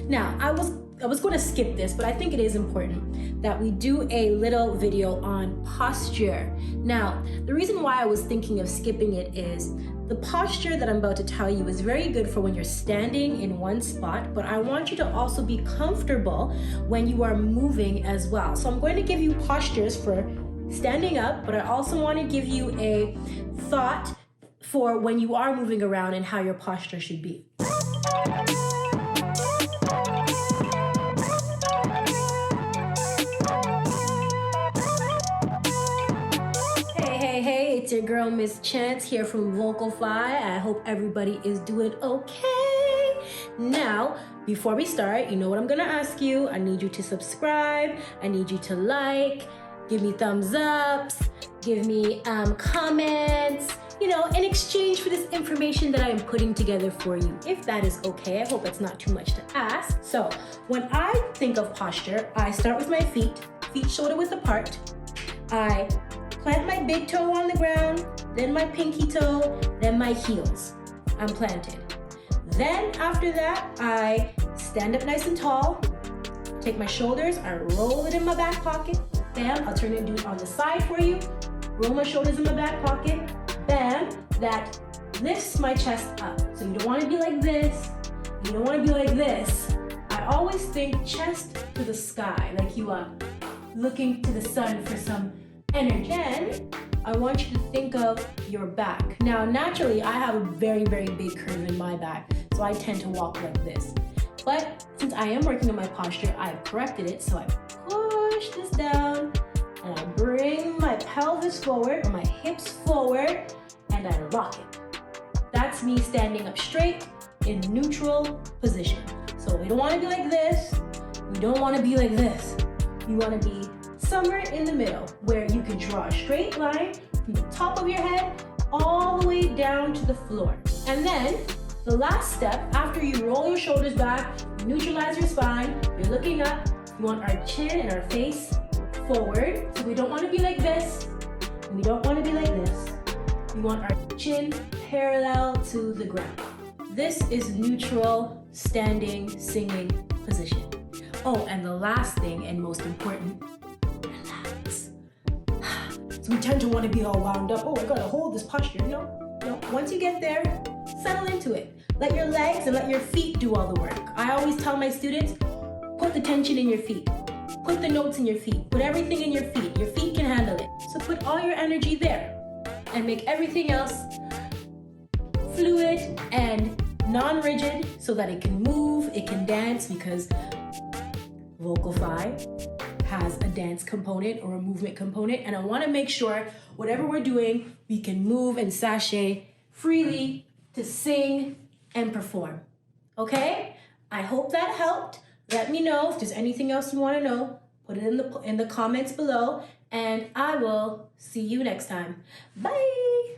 Now, I was going to skip this, but I think it is important that we do a little video on posture. Now, the reason why I was thinking of skipping it is the posture that I'm about to tell you is very good for when you're standing in one spot, but I want you to also be comfortable when you are moving as well. So I'm going to give you postures for standing up, but I also want to give you a thought for when you are moving around and how your posture should be. Hey, it's your girl Miss Chance here from VOCALFY. I hope everybody is doing okay. Now, before we start, you know what I'm gonna ask you. I need you to subscribe. I need you to like, give me thumbs ups, give me comments, you know, in exchange for this information that I am putting together for you. If that is okay, I hope it's not too much to ask. So, when I think of posture, I start with my feet shoulder width apart. I plant my big toe on the ground, then my pinky toe, then my heels. I'm planted. Then after that, I stand up nice and tall, take my shoulders, I roll it in my back pocket. Bam, I'll turn it and do it on the side for you. Roll my shoulders in my back pocket. Bam, that lifts my chest up. So you don't want to be like this. You don't want to be like this. I always think chest to the sky, like you are looking to the sun for some energy. Then I want you to think of your back. Now, naturally, I have a very, very big curve in my back, so I tend to walk like this. But since I am working on my posture, I've corrected it, so I push this down, and I bring my pelvis forward, or my hips forward, and I lock it. That's me standing up straight in neutral position. So we don't want to be like this. We don't want to be like this. You want to be somewhere in the middle where you can draw a straight line from the top of your head all the way down to the floor. And then the last step, after you roll your shoulders back, you neutralize your spine, you're looking up, you want our chin and our face forward. So we don't want to be like this, and we don't want to be like this. We want our chin parallel to the ground. This is neutral, standing, singing position. Oh, and the last thing and most important, relax. So we tend to want to be all wound up. Oh, I gotta hold this posture. No. Once you get there, settle into it. Let your legs and let your feet do all the work. I always tell my students, put the tension in your feet. Put the notes in your feet. Put everything in your feet. Your feet can handle it. So put all your energy there and make everything else fluid and non-rigid so that it can move, it can dance, because VOCALFY has a dance component or a movement component, and I want to make sure whatever we're doing, we can move and sashay freely to sing and perform. Okay? I hope that helped. Let me know if there's anything else you want to know. Put it in the comments below, and I will see you next time. Bye!